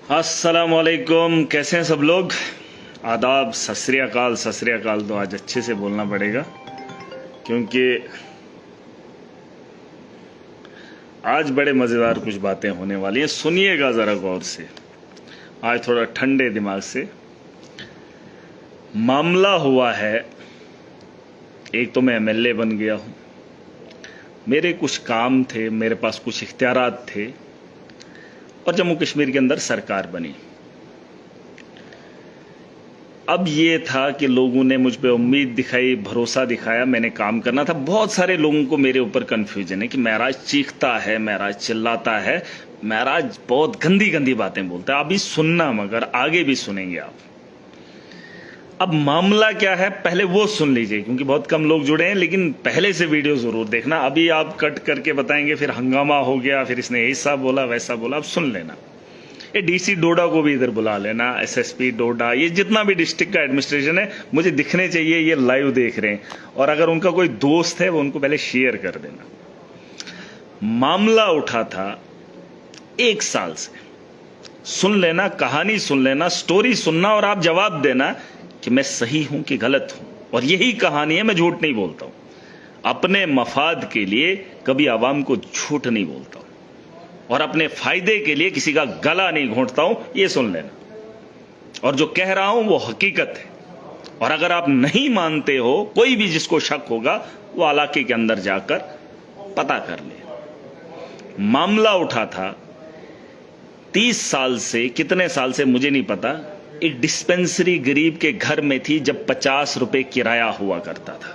अस्सलामुअलैकुम, कैसे हैं सब लोग। आदाब, सत श्री अकाल। सत श्री अकाल तो आज अच्छे से बोलना पड़ेगा क्योंकि आज बड़े मज़ेदार कुछ बातें होने वाली हैं। सुनिएगा ज़रा गौर से, आज थोड़ा ठंडे दिमाग से। मामला हुआ है, एक तो मैं एमएलए बन गया हूँ, मेरे कुछ काम थे, मेरे पास कुछ इख्तियारात थे और जम्मू कश्मीर के अंदर सरकार बनी। अब ये था कि लोगों ने मुझ पे उम्मीद दिखाई, भरोसा दिखाया, मैंने काम करना था। बहुत सारे लोगों को मेरे ऊपर कन्फ्यूजन है कि महराज चीखता है, महराज चिल्लाता है, महराज बहुत गंदी गंदी बातें बोलता है। अभी सुनना, मगर आगे भी सुनेंगे आप। अब मामला क्या है पहले वो सुन लीजिए, क्योंकि बहुत कम लोग जुड़े हैं, लेकिन पहले से वीडियो जरूर देखना। अभी आप कट करके बताएंगे फिर हंगामा हो गया, फिर इसने ऐसा बोला वैसा बोला। अब सुन लेना। ये डीसी डोडा को भी इधर बुला लेना, एसएसपी डोडा, ये जितना भी डिस्ट्रिक्ट का एडमिनिस्ट्रेशन है, मुझे दिखने चाहिए ये लाइव देख रहे हैं। और अगर उनका कोई दोस्त है वो उनको पहले शेयर कर देना। मामला उठा था 1 साल से। सुन लेना, कहानी सुन लेना, स्टोरी सुनना और आप जवाब देना कि मैं सही हूं कि गलत हूं। और यही कहानी है, मैं झूठ नहीं बोलता हूं। अपने मफाद के लिए कभी आवाम को झूठ नहीं बोलता हूं और अपने फायदे के लिए किसी का गला नहीं घोंटता हूं, ये सुन लेना। और जो कह रहा हूं वो हकीकत है। और अगर आप नहीं मानते हो, कोई भी जिसको शक होगा वो इलाके के अंदर जाकर पता कर ले। मामला उठा था 30 साल से, कितने साल से मुझे नहीं पता, एक डिस्पेंसरी गरीब के घर में थी जब 50 रुपए किराया हुआ करता था।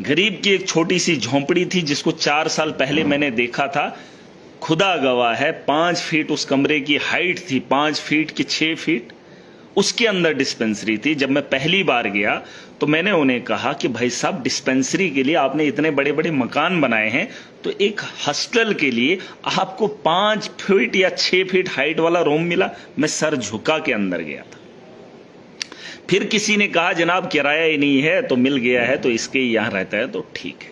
गरीब की एक छोटी सी झोंपड़ी थी जिसको 4 साल पहले मैंने देखा था। खुदा गवाह है, 5 फीट उस कमरे की हाइट थी, 5 फीट की 6 फीट उसके अंदर डिस्पेंसरी थी। जब मैं पहली बार गया तो मैंने उन्हें कहा कि भाई साहब, डिस्पेंसरी के लिए आपने इतने बड़े बड़े मकान बनाए हैं, तो एक हॉस्टल के लिए आपको 5 फीट या 6 फीट हाइट वाला रूम मिला। मैं सर झुका के अंदर गया था। फिर किसी ने कहा जनाब किराया ही नहीं है, तो मिल गया है तो इसके ही यहां रहता है, तो ठीक है।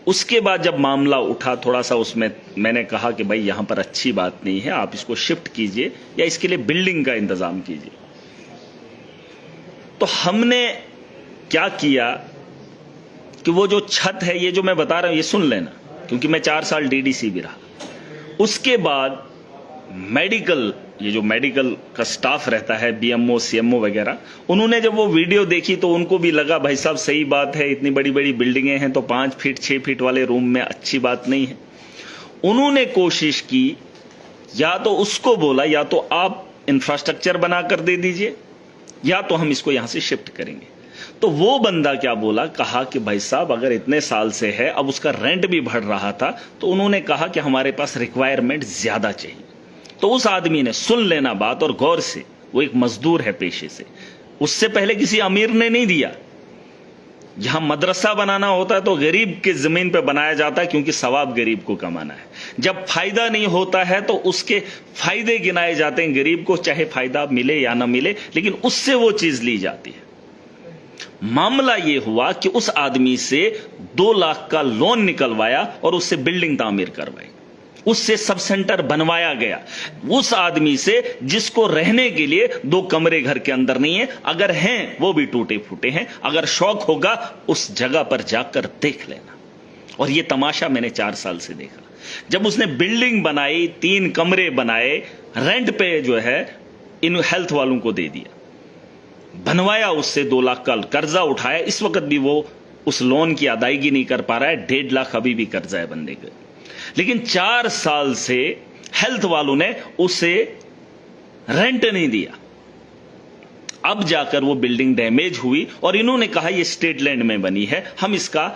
उसके बाद जब मामला उठा थोड़ा सा, उसमें मैंने कहा कि भाई यहां पर अच्छी बात नहीं है, आप इसको शिफ्ट कीजिए या इसके लिए बिल्डिंग का इंतजाम कीजिए। तो हमने क्या किया कि वो जो छत है, ये जो मैं बता रहा हूं ये सुन लेना, क्योंकि मैं 4 साल डीडीसी भी रहा। उसके बाद मेडिकल, ये जो मेडिकल का स्टाफ रहता है, बीएमओ सीएमओ वगैरह, उन्होंने जब वो वीडियो देखी तो उनको भी लगा भाई साहब सही बात है, इतनी बड़ी बड़ी बिल्डिंगें हैं तो 5 फीट 6 फीट वाले रूम में अच्छी बात नहीं है। उन्होंने कोशिश की, या तो उसको बोला या तो आप इंफ्रास्ट्रक्चर बनाकर दे दीजिए या तो हम इसको यहां से शिफ्ट करेंगे। तो वो बंदा क्या बोला, कहा कि भाई साहब अगर इतने साल से है, अब उसका रेंट भी बढ़ रहा था, तो उन्होंने कहा कि हमारे पास रिक्वायरमेंट ज्यादा चाहिए। तो उस आदमी ने, सुन लेना बात और गौर से, वो एक मजदूर है पेशे से, उससे पहले किसी अमीर ने नहीं दिया। यहां मदरसा बनाना होता है तो गरीब के जमीन पे बनाया जाता है, क्योंकि सवाब गरीब को कमाना है। जब फायदा नहीं होता है तो उसके फायदे गिनाए जाते हैं गरीब को, चाहे फायदा मिले या ना मिले, लेकिन उससे वो चीज ली जाती है। मामला ये हुआ कि उस आदमी से 2 लाख का लोन निकलवाया और उससे बिल्डिंग तामीर करवाई, उससे सब सेंटर बनवाया गया। उस आदमी से जिसको रहने के लिए 2 कमरे घर के अंदर नहीं है, अगर हैं वो भी टूटे फूटे हैं। अगर शौक होगा उस जगह पर जाकर देख लेना। और ये तमाशा मैंने 4 साल से देखा। जब उसने बिल्डिंग बनाई, 3 कमरे बनाए, रेंट पे जो है इन हेल्थ वालों को दे दिया, बनवाया, उससे 2 लाख का कर्जा उठाया। इस वक्त भी वो उस लोन की अदायगी नहीं कर पा रहा है, 1.5 लाख अभी भी कर्जा है बंदे का। लेकिन 4 साल से हेल्थ वालों ने उसे रेंट नहीं दिया। अब जाकर वो बिल्डिंग डैमेज हुई और इन्होंने कहा ये स्टेट लैंड में बनी है, हम इसका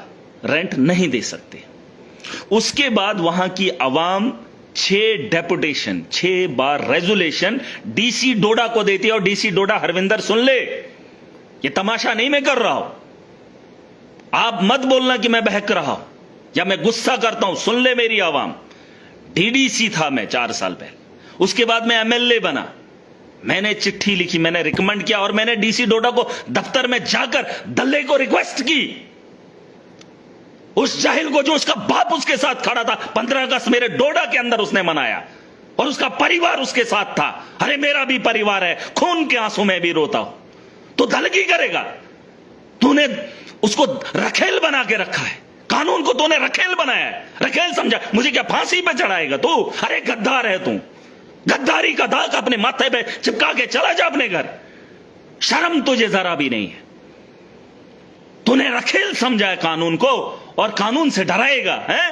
रेंट नहीं दे सकते। उसके बाद वहां की आवाम 6 डेपुटेशन, 6 बार रेजोल्यूशन डीसी डोडा को देती है। और डीसी डोडा, हरविंदर सुन ले, ये तमाशा नहीं मैं कर रहा हूं। आप मत बोलना कि मैं बहक रहा हूं या मैं गुस्सा करता हूं। सुन ले मेरी आवाम, डीडीसी था मैं 4 साल पहले, उसके बाद मैं एमएलए बना। मैंने चिट्ठी लिखी, मैंने रिकमेंड किया और मैंने डीसी डोडा को दफ्तर में जाकर दल्ले को रिक्वेस्ट की, उस जाहिल को जो उसका बाप उसके साथ खड़ा था। 15 अगस्त मेरे डोडा के अंदर उसने मनाया। और उसका परिवार उसके साथ था। अरे मेरा भी परिवार है, खून के आंसू में भी रोता हूं। तो दलगी करेगा? तूने उसको रखेल बना के रखा है, कानून को तूने रखेल बनाया है, रखेल समझा। मुझे क्या फांसी पे चढ़ाएगा तू? अरे गद्दार है तू, गद्दारी का दाग अपने माथे पे चिपका के चला जा अपने घर। शर्म तुझे जरा भी नहीं है। तूने रखेल समझा है कानून को, और कानून से डराएगा है?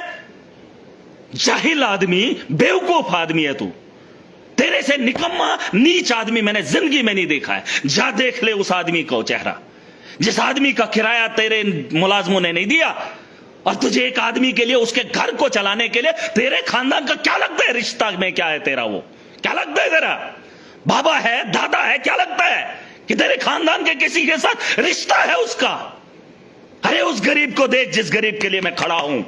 जाहिल आदमी, बेवकूफ आदमी है तू। तेरे से निकम्मा नीच आदमी मैंने जिंदगी में नहीं देखा है। जा देख ले उस आदमी को चेहरा, जिस आदमी का किराया तेरे मुलाजमों ने नहीं दिया, और तुझे एक आदमी के लिए, उसके घर को चलाने के लिए, तेरे खानदान का क्या लगता है रिश्ता में? क्या है तेरा? वो क्या लगता है तेरा? बाबा है, दादा है? क्या लगता है कि तेरे खानदान के किसी के साथ रिश्ता है उसका? अरे उस गरीब को देख जिस गरीब के लिए मैं खड़ा हूं,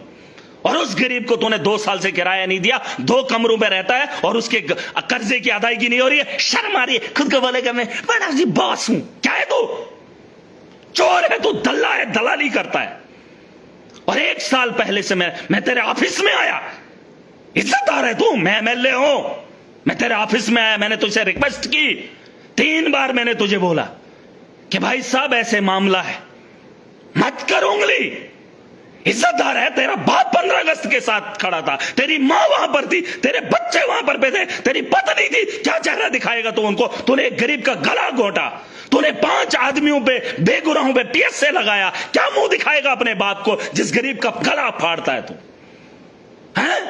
और उस गरीब को तूने 2 साल से किराया नहीं दिया, 2 कमरों में रहता है, और उसके कर्जे की अदायगी नहीं हो रही है। शर्म आ रही है? खुद को बोलेगा मैं बड़ा जी बॉस हूं। क्या है तू? चोर है तू, दल्ला है, दलाली करता है। और 1 साल पहले से मैं तेरे ऑफिस में आया, इज्जतदार है तू, मैं एमएलए हूं, मैं तेरे ऑफिस में आया, मैंने तुझसे रिक्वेस्ट की, 3 बार मैंने तुझे बोला कि भाई साहब ऐसे मामला है, मत कर उंगली। इज्जतदार है, तेरा बाप 15 अगस्त के साथ खड़ा था, तेरी मां वहां पर थी, तेरे बच्चे वहां पर पे थे, तेरी पत्नी थी, क्या चेहरा दिखाएगा तू उनको? तूने एक गरीब का गला घोटा, तूने 5 आदमियों पे, बेगुनाहों पे पीएसए लगाया, क्या मुंह दिखाएगा अपने बाप को जिस गरीब का गला फाड़ता है तू? हैं?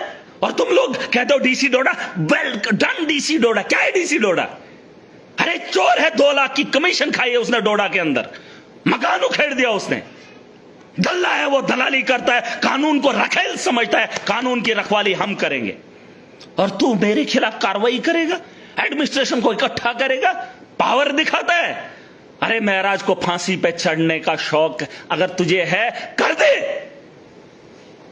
और तुम लोग कहते हो डीसी डोडा, वेल डन डीसी डोडा। क्या है डीसी डोडा? अरे चोर है, 2 लाख की कमीशन खाई है उसने डोडा के अंदर, मकान उखेड़ दिया उसने, दल्ला है वो, दलाली करता है, कानून को रखेल समझता है, कानून की रखवाली हम करेंगे, और तू मेरे खिलाफ कार्रवाई करेगा, एडमिनिस्ट्रेशन को इकट्ठा करेगा, पावर दिखाता है। अरे महराज को फांसी पे चढ़ने का शौक अगर तुझे है, कर दे।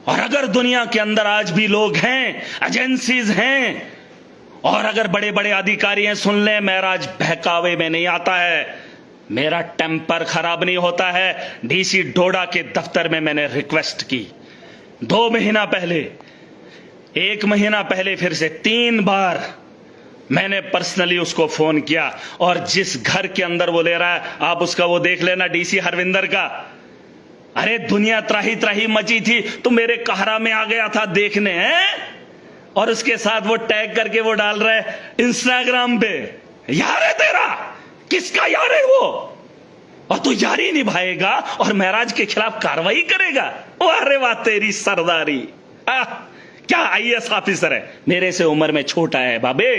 और अगर दुनिया के अंदर आज भी लोग हैं, एजेंसीज हैं, और अगर बड़े बड़े अधिकारी हैं, सुन ले, महराज बहकावे में नहीं आता है, मेरा टेम्पर खराब नहीं होता है। डीसी डोडा के दफ्तर में मैंने रिक्वेस्ट की 2 महीना पहले, 1 महीना पहले, फिर से 3 बार मैंने पर्सनली उसको फोन किया, और जिस घर के अंदर वो ले रहा है, आप उसका वो देख लेना, डीसी हरविंदर का। अरे दुनिया त्राही त्राही मची थी, तो मेरे कहरा में आ गया था देखने हैं, और उसके साथ वो टैग करके वो डाल रहा है इंस्टाग्राम पे, यार है तेरा, किसका यार है वो? और तू यारी निभाएगा और महराज के खिलाफ कार्रवाई करेगा? अरे वाह तेरी सरदारी। क्या आईएएस ऑफिसर है, मेरे से उम्र में छोटा है बाबे,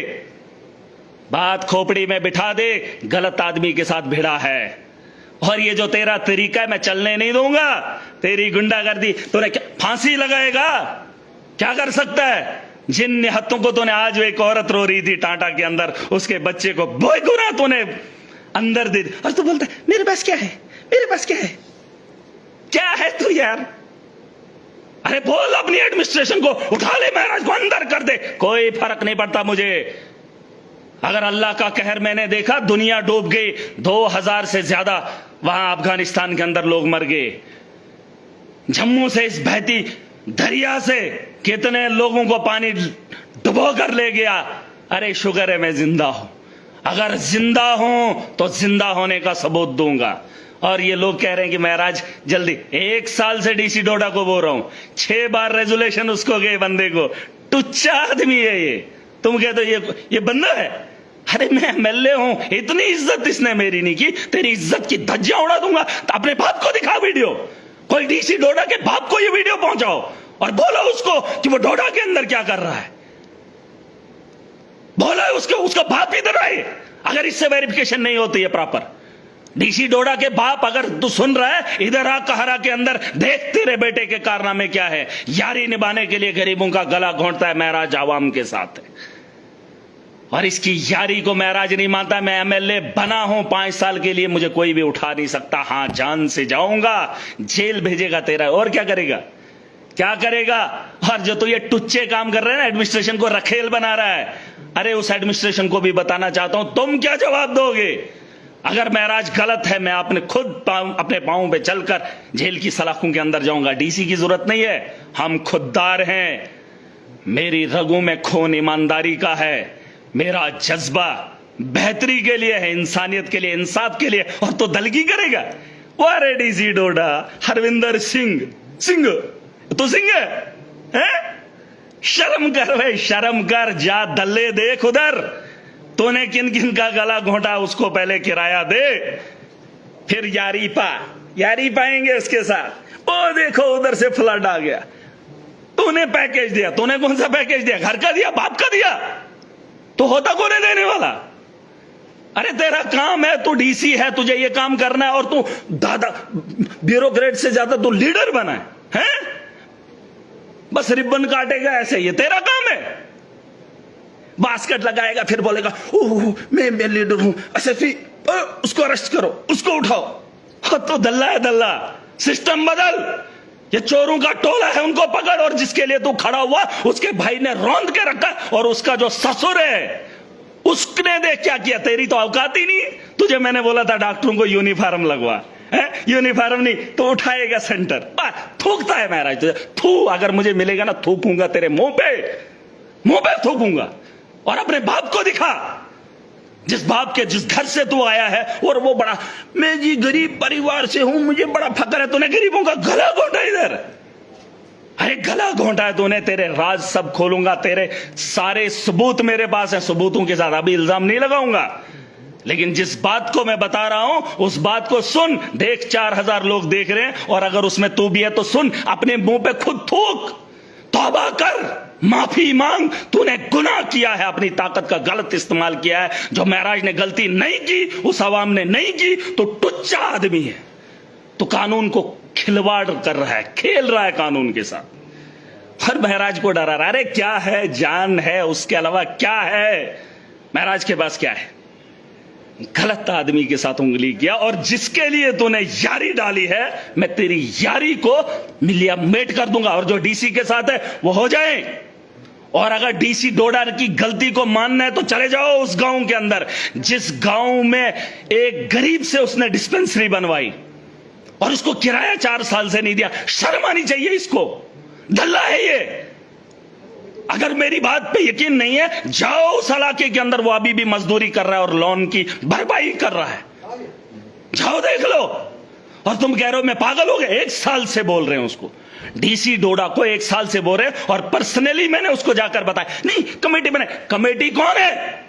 बात खोपड़ी में बिठा दे, गलत आदमी के साथ भिड़ा है। और ये जो तेरा तरीका है मैं चलने नहीं दूंगा, तेरी गुंडागर्दी। तूने क्या फांसी लगाएगा? क्या कर सकता है? जिन निहत्तों को तूने, आज एक औरत रो रही थी टाटा के अंदर, उसके बच्चे को बेगुनाह तूने अंदर दे दी, और तू बोलता है मेरे पास क्या है, मेरे पास क्या है? क्या है तू यार? अरे बोल अपनी एडमिनिस्ट्रेशन को, उठा ले महराज को अंदर कर दे, कोई फर्क नहीं पड़ता मुझे। अगर अल्लाह का कहर मैंने देखा, दुनिया डूब गई, 2000 से ज्यादा वहां अफगानिस्तान के अंदर लोग मर गए, जम्मू से इस बहती दरिया से कितने लोगों को पानी डुबो कर ले गया। अरे शुक्र है मैं जिंदा हूं, अगर जिंदा हूं तो जिंदा होने का सबूत दूंगा। और ये लोग कह रहे हैं कि महराज जल्दी, 1 साल से डीसी डोडा को बोल रहा हूं, 6 बार रेजोल्यूशन उसको गए बंदे को, टुच्चा आदमी है ये, तुम कहते हो ये बंदा है? अरे मैं एमएलए हूं, इतनी इज्जत इसने मेरी नहीं की, तेरी इज्जत की धज्जियां उड़ा दूंगा। तो अपने बाप को दिखा वीडियो, कोई डीसी डोडा के बाप को ये वीडियो पहुंचाओ और बोलो उसको कि वो डोडा के अंदर क्या कर रहा है, बोलो उसका बाप इधर आए। अगर इससे वेरिफिकेशन नहीं होती है प्रॉपर, डीसी डोडा के बाप अगर तू सुन रहा है, इधर आ कहरा के अंदर, देख तेरे बेटे के कारनामे क्या है। यारी निभाने के लिए गरीबों का गला घोंटता है महराज आवाम के साथ, और इसकी यारी को महराज नहीं मानता। मैं एमएलए बना हूं 5 साल के लिए, मुझे कोई भी उठा नहीं सकता। हां जान से जाऊंगा, जेल भेजेगा तेरा, और क्या करेगा, क्या करेगा? और जो तो ये टुच्चे काम कर रहे हैं ना, एडमिनिस्ट्रेशन को रखेल बना रहा है, अरे उस एडमिनिस्ट्रेशन को भी बताना चाहता हूं, तुम क्या जवाब दोगे? अगर महराज गलत है, मैं अपने अपने पांवों पे चलकर जेल की सलाखों के अंदर जाऊंगा। डीसी की जरूरत नहीं है, हम खुददार हैं। मेरी रगों में खून ईमानदारी का है, मेरा जज्बा बेहतरी के लिए है, इंसानियत के लिए, इंसाफ के लिए, और तो दलगी करेगा। वारे डीसी डोडा, हरविंदर सिंह, सिंह तो सिंह है? शर्म कर भाई, शर्म कर, जा दल्ले देख उधर, तूने किन किन का गला घोंटा उसको पहले किराया दे, फिर यारी पाएंगे उसके साथ। ओ देखो उधर से फ्लड आ गया, तूने पैकेज दिया, तूने कौन सा पैकेज दिया? घर का दिया, बाप का दिया? तो होता कौन है देने वाला? अरे तेरा काम है, तू डीसी है, तुझे ये काम करना है, और तू दादा ब्यूरोक्रेट से ज्यादा तू लीडर बना है? बस रिबन काटेगा ऐसे, ये तेरा काम है? बास्केट लगाएगा, फिर बोलेगा ओह मैं लीडर हूं, एसएसपी उसको अरेस्ट करो, उसको उठाओ। तो दल्ला है दल्ला, सिस्टम बदल। ये चोरों का टोला है, उनको पकड़, और जिसके लिए तू खड़ा हुआ उसके भाई ने रौंद के रखा, और उसका जो ससुर है उसने देख क्या किया। तेरी तो औकात ही नहीं। तुझे मैंने बोला था डॉक्टरों को यूनिफॉर्म लगवा, यूनिफॉर्म नहीं तो उठाएगा सेंटर, थूकता है महाराज तुझे। थू, अगर मुझे मिलेगा ना थूकूंगा तेरे मुंह पे थूकूंगा। और अपने बाप को दिखा, जिस बाप के जिस घर से तू आया है, और वो बड़ा, मैं जी गरीब परिवार से हूं, मुझे बड़ा फक्र है। तूने गरीबों का गला घोंटा इधर, अरे गला घोंटा है तूने। तेरे राज सब खोलूंगा, तेरे सारे सबूत मेरे पास हैं, सबूतों के साथ अभी इल्जाम नहीं लगाऊंगा, लेकिन जिस बात को मैं बता रहा हूं उस बात को सुन। देख 4000 लोग देख रहे हैं, और अगर उसमें तू भी है तो सुन, अपने मुंह पे खुद थूक, तौबा कर, माफी मांग। तूने गुनाह किया है, अपनी ताकत का गलत इस्तेमाल किया है। जो महराज ने गलती नहीं की, उस आवाम ने नहीं की, तो टुच्चा आदमी है, तो कानून को खिलवाड़ कर रहा है, खेल रहा है कानून के साथ, हर महराज को डरा रहा है। अरे क्या है, जान है, उसके अलावा क्या है महराज के पास? क्या है? गलत आदमी के साथ उंगली किया, और जिसके लिए तूने यारी डाली है, मैं तेरी यारी को मिलिया मेट कर दूंगा। और जो डीसी के साथ है वो हो जाए, और अगर डीसी डोडा की गलती को मानना है तो चले जाओ उस गांव के अंदर, जिस गांव में एक गरीब से उसने डिस्पेंसरी बनवाई और उसको किराया 4 साल से नहीं दिया। शर्म आनी चाहिए इसको, दल्ला है ये। अगर मेरी बात पे यकीन नहीं है, जाओ उस इलाके के अंदर, वो अभी भी मजदूरी कर रहा है और लोन की भरपाई कर रहा है, जाओ देख लो। और तुम कह रहे हो मैं पागल हो गया? 1 साल से बोल रहे हैं उसको, डीसी डोडा को 1 साल से बोल रहे हैं, और पर्सनली मैंने उसको जाकर बताया, नहीं कमेटी बने। कमेटी कौन है?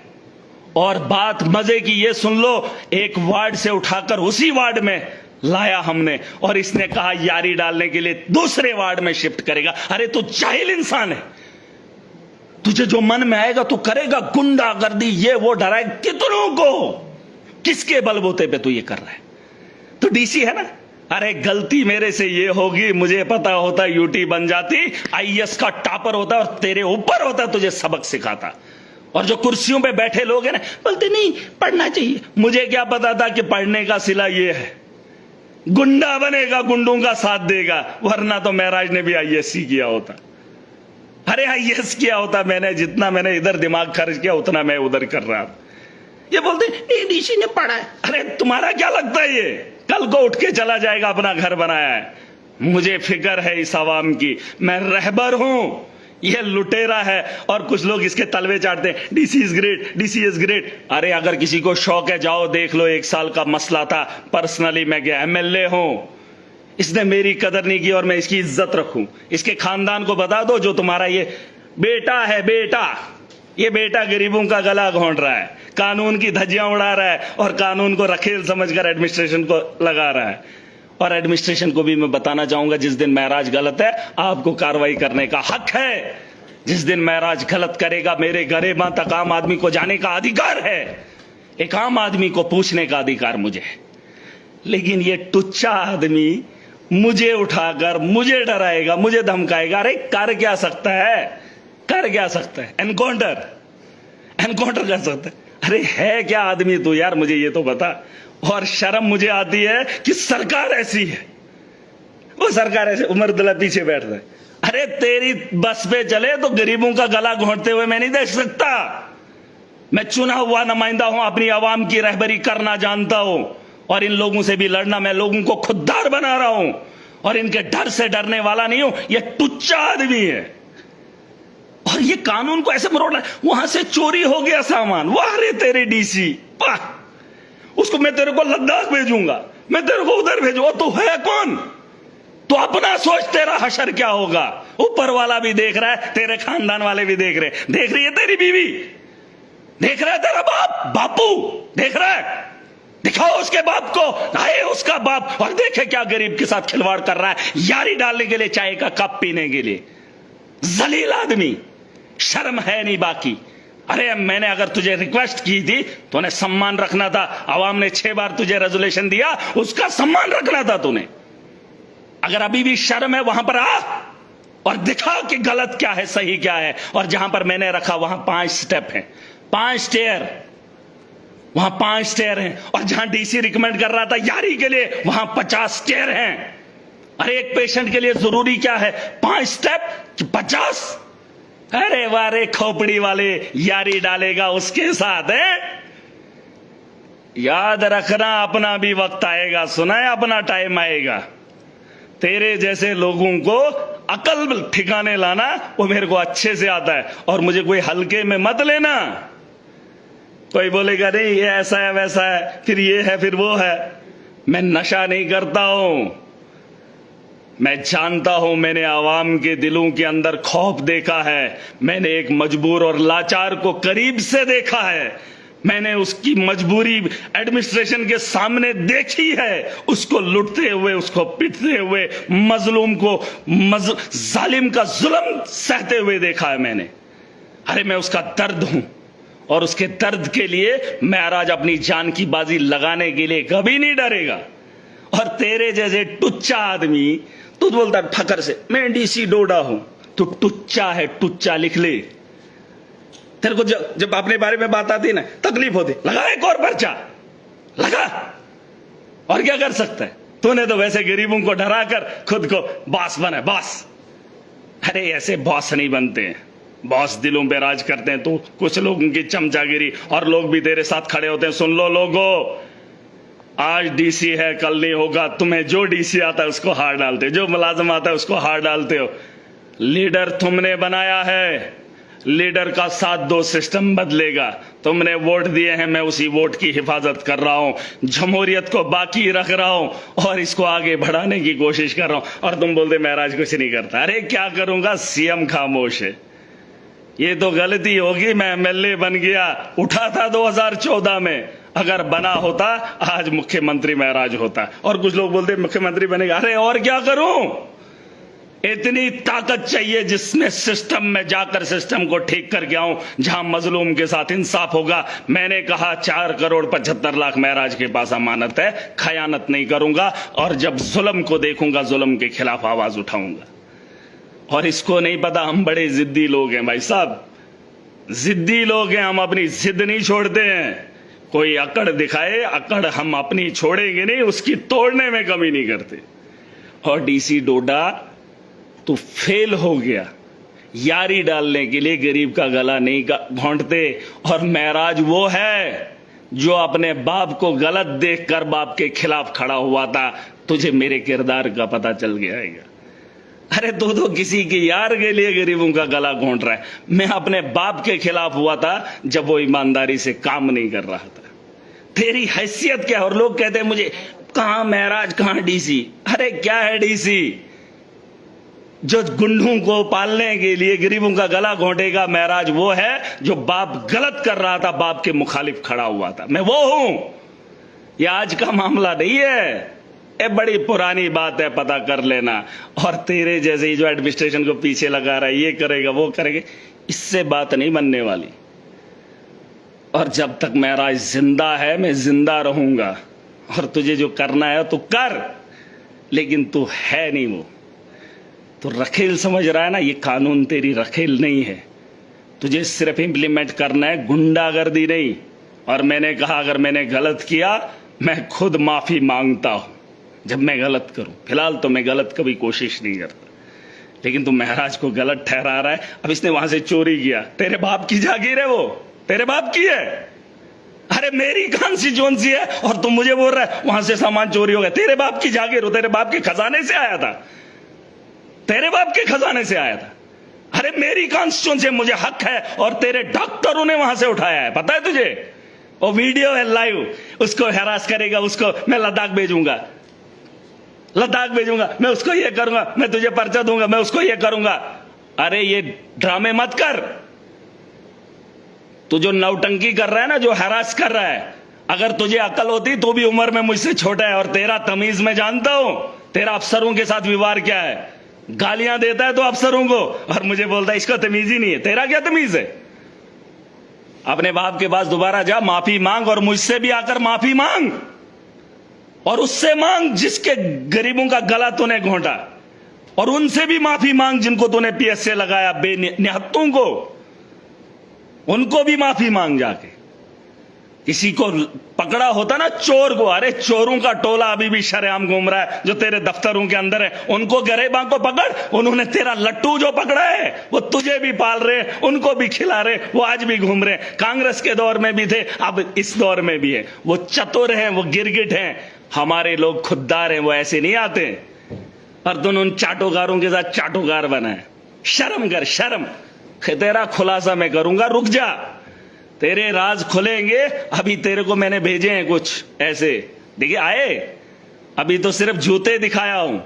और बात मजे की ये सुन लो, एक वार्ड से उठाकर उसी वार्ड में लाया हमने, और इसने कहा यारी डालने के लिए दूसरे वार्ड में शिफ्ट करेगा। अरे तू जाहिल इंसान है, तुझे जो मन में आएगा तू करेगा, गुंडागर्दी ये वो डराए कितनों को, किसके बलबूते पे तू ये कर रहा है? तो डीसी है ना। अरे गलती मेरे से ये होगी, मुझे पता होता यूटी बन जाती, आईएएस का टॉपर होता और तेरे ऊपर होता, तुझे सबक सिखाता। और जो कुर्सियों पे बैठे लोग हैं ना, बोलते नहीं पढ़ना चाहिए। मुझे क्या पता था कि पढ़ने का सिला ये है, गुंडा बनेगा, गुंडों का साथ देगा, वरना तो महराज ने भी आईएएस किया होता। अरे आईएएस किया होता मैंने, जितना मैंने इधर दिमाग खर्च किया उतना मैं उधर कर रहा था। ये बोलते नहीं डीसी ने पढ़ा है। अरे तुम्हारा क्या लगता है ये कल को उठ के चला जाएगा, अपना घर बनाया है? मुझे फिक्र है इस आवाम की, मैं रहबर हूं, ये लुटेरा है। और कुछ लोग इसके तलवे चाटते हैं, DC is great, DC is great. अरे अगर किसी को शौक है जाओ देख लो, 1 साल का मसला था, पर्सनली मैं गया, एमएलए हूं, इसने मेरी कदर नहीं की और मैं इसकी इज्जत रखूं। इसके खानदान को बता दो, जो तुम्हारा ये बेटा है, ये बेटा गरीबों का गला घोंट रहा है, कानून की धज्जियां उड़ा रहा है, और कानून को रखेल समझकर एडमिनिस्ट्रेशन को लगा रहा है। और एडमिनिस्ट्रेशन को भी मैं बताना चाहूंगा, जिस दिन महराज गलत है आपको कार्रवाई करने का हक है। जिस दिन महराज गलत करेगा, मेरे गरेबां तक आम आदमी को जाने का अधिकार है, एक आम आदमी को पूछने का अधिकार मुझे है। लेकिन ये टुच्चा आदमी मुझे उठाकर मुझे डराएगा, मुझे धमकाएगा। अरे कर क्या सकता है, कर क्या सकता है? एनकाउंटर कर सकता है। अरे है क्या आदमी तू यार, मुझे ये तो बता। और शर्म मुझे आती है कि सरकार ऐसी है, वो सरकार ऐसे उमर अब्दुल्ला पीछे बैठ रहे। अरे तेरी बस पे चले तो गरीबों का गला घोंटते हुए मैं नहीं देख सकता। मैं चुना हुआ नुमाइंदा हूं, अपनी आवाम की रहबरी करना जानता हूं, और इन लोगों से भी लड़ना, मैं लोगों को खुददार बना रहा हूं, और इनके डर से डरने वाला नहीं हूं। यह टुच्चा आदमी है, और ये कानून को ऐसे मरोड़ रहा है। वहां से चोरी हो गया सामान, वाह रे तेरे डीसी, वाह, उसको मैं तेरे को लद्दाख भेजूंगा, मैं तेरे को उधर भेजूंगा। तो है कौन? तो अपना सोच, तेरा हशर क्या होगा। ऊपर वाला भी देख रहा है, तेरे खानदान वाले भी देख रहे, देख रही है तेरी बीवी, देख रहा है तेरा बाप, बापू देख रहा है। दिखाओ उसके बाप को, आए उसका बाप, और देखे क्या गरीब के साथ खिलवाड़ कर रहा है, यारी डालने के लिए, चाय का कप पीने के लिए। जलील आदमी, शर्म है नहीं बाकी। अरे मैंने अगर तुझे रिक्वेस्ट की थी तो उन्हें सम्मान रखना था। आवाम ने 6 बार तुझे रेजोल्यूशन दिया, उसका सम्मान रखना था तूने। अगर अभी भी शर्म है, वहां पर आ और दिखा कि गलत क्या है, सही क्या है। और जहां पर मैंने रखा वहां 5 स्टेप हैं, 5 स्टेयर, वहां 5 स्टेयर हैं। और जहां डीसी रिकमेंड कर रहा था यारी के लिए, वहां 50 स्टेयर हैं। अरे एक पेशेंट के लिए जरूरी क्या है, 5 स्टेप कि 50? अरे वारे खोपड़ी वाले, यारी डालेगा उसके साथ है। याद रखना, अपना भी वक्त आएगा, सुना है, अपना टाइम आएगा। तेरे जैसे लोगों को अकल ठिकाने लाना वो मेरे को अच्छे से आता है, और मुझे कोई हल्के में मत लेना। कोई बोलेगा नहीं ये ऐसा है वैसा है, फिर ये है फिर वो है। मैं नशा नहीं करता हूं, मैं जानता हूं, मैंने आवाम के दिलों के अंदर खौफ देखा है, मैंने एक मजबूर और लाचार को करीब से देखा है, मैंने उसकी मजबूरी एडमिनिस्ट्रेशन के सामने देखी है, उसको लुटते हुए, उसको पीटते हुए, मजलूम को जालिम का जुल्म सहते हुए देखा है मैंने। अरे मैं उसका दर्द हूं, और उसके दर्द के लिए महराज अपनी जान की बाजी लगाने के लिए कभी नहीं डरेगा। और तेरे जैसे टुच्चा आदमी, तू बोलता फकर से मैं डीसी डोडा हूं, तू टुच्चा है, टुच्चा लिख ले। तेरे को जब अपने बारे में बात आती है ना, तकलीफ होती, लगा एक और पर्चा लगा, और क्या कर सकता है। तूने तो वैसे गरीबों को डरा कर खुद को बॉस बना, बॉस। अरे ऐसे बॉस नहीं बनते हैं, बॉस दिलों पे राज करते हैं। तो कुछ लोगों की चमचागिरी, और लोग भी तेरे साथ खड़े होते हैं। सुन लो लोगो, आज डीसी है, कल नहीं होगा। तुम्हें जो डीसी आता है उसको हार डालते हो, जो मुलाजिम आता है उसको हार डालते हो। लीडर तुमने बनाया है, लीडर का साथ दो, सिस्टम बदलेगा। तुमने वोट दिए हैं, मैं उसी वोट की हिफाजत कर रहा हूं, जमहूरियत को बाकी रख रहा हूं, और इसको आगे बढ़ाने की कोशिश कर रहा हूं। और तुम बोलते महराज कुछ नहीं करता। अरे क्या करूंगा, सीएम खामोश है। ये तो गलती होगी, मैं एमएलए बन गया, उठा था 2014 में, अगर बना होता आज मुख्यमंत्री महराज होता। और कुछ लोग बोलते मुख्यमंत्री बनेगा। अरे और क्या करूं, इतनी ताकत चाहिए जिसमें सिस्टम में जाकर सिस्टम को ठीक करके आऊं, जहां मजलूम के साथ इंसाफ होगा। मैंने कहा 4,75,00,000 महराज के पास अमानत है, खयानत नहीं करूंगा, और जब जुल्म को देखूंगा जुल्म के खिलाफ आवाज उठाऊंगा। और इसको नहीं पता हम बड़े जिद्दी लोग हैं भाई साहब, जिद्दी लोग हैं, हम अपनी जिद नहीं छोड़ते हैं। कोई अकड़ दिखाए, अकड़ हम अपनी छोड़ेंगे नहीं, उसकी तोड़ने में कमी नहीं करते। और डीसी डोडा तो फेल हो गया, यारी डालने के लिए गरीब का गला नहीं घोंटते। और महराज वो है जो अपने बाप को गलत देखकर बाप के खिलाफ खड़ा हुआ था। तुझे मेरे किरदार का पता चल गया है। अरे तो किसी के यार के लिए गरीबों का गला घोंट रहा है। मैं अपने बाप के खिलाफ हुआ था जब वो ईमानदारी से काम नहीं कर रहा था। तेरी हैसियत क्या है? और लोग कहते हैं मुझे, कहां महराज, कहां डीसी। अरे क्या है डीसी, जो गुंडों को पालने के लिए गरीबों का गला घोंटेगा। महराज वो है जो बाप गलत कर रहा था, बाप के मुखालिफ खड़ा हुआ था। मैं वो हूं, यह आज का मामला नहीं है, ये बड़ी पुरानी बात है, पता कर लेना। और तेरे जैसे ही जो एडमिनिस्ट्रेशन को पीछे लगा रहा है, ये करेगा वो करेगा, इससे बात नहीं बनने वाली। और जब तक महराज जिंदा है मैं जिंदा रहूंगा, और तुझे जो करना है तो कर, लेकिन तू है नहीं वो। तो रखेल समझ रहा है ना, ये कानून तेरी रखेल नहीं है, तुझे सिर्फ इंप्लीमेंट करना है, गुंडागर्दी नहीं। और मैंने कहा अगर मैंने गलत किया मैं खुद माफी मांगता हूं जब मैं गलत करूं। फिलहाल तो मैं गलत कभी कोशिश नहीं करता, लेकिन तू महराज को गलत ठहरा रहा है। अब इसने वहां से चोरी किया, तेरे बाप की जागीर है, वो तेरे बाप की है। अरे मेरी कॉन्स्टिट्यूएंसी है और तुम मुझे बोल रहा है वहां से सामान चोरी हो गया। तेरे बाप की जागीर हो, तेरे बाप के खजाने से आया था, तेरे बाप के खजाने से आया था। अरे मेरी कॉन्स्टिट्यूंसी, मुझे हक है, और तेरे डॉक्टरों ने वहां से उठाया है, पता है तुझे? वो वीडियो है लाइव, उसको हैरास करेगा, उसको मैं लद्दाख भेजूंगा, लद्दाख भेजूंगा, मैं उसको ये करूंगा, मैं तुझे पर्चा दूंगा, मैं उसको ये करूंगा। अरे ये ड्रामे मत कर। तू जो नौटंकी कर रहा है ना, जो हैरास कर रहा है, अगर तुझे अकल होती तो भी उम्र में मुझसे छोटा है, और तेरा तमीज मैं जानता हूं। तेरा अफसरों के साथ व्यवहार क्या है? गालियां देता है तो अफसरों को, और मुझे बोलता है इसका तमीज ही नहीं है। तेरा क्या तमीज है? अपने बाप के पास दोबारा जा, माफी मांग, और मुझसे भी आकर माफी मांग, और उससे मांग जिसके गरीबों का गला तूने घोंटा, और उनसे भी माफी मांग जिनको तूने पीएस से लगाया, बेनिहत्तों को, उनको भी माफी मांग जाके। किसी को पकड़ा होता ना चोर को, अरे चोरों का टोला अभी भी शरेआम घूम रहा है जो तेरे दफ्तरों के अंदर है, उनको गरेबां को पकड़। उन्होंने तेरा लट्टू जो पकड़ा है वो तुझे भी पाल रहे, उनको भी खिला रहे, वो आज भी घूम रहे। कांग्रेस के दौर में भी थे, अब इस दौर में भी है। वो चतुर हैं, वो गिरगिट हैं, हमारे लोग खुददार हैं, वो ऐसे नहीं आते। और तुम उन चाटोगारों के साथ चाटोगार बना है। शर्म कर, शर्म। तेरा खुलासा मैं करूंगा, रुक जा, तेरे राज खुलेंगे। अभी तेरे को मैंने भेजे हैं कुछ ऐसे, देखिए आए, अभी तो सिर्फ जूते दिखाया हूं।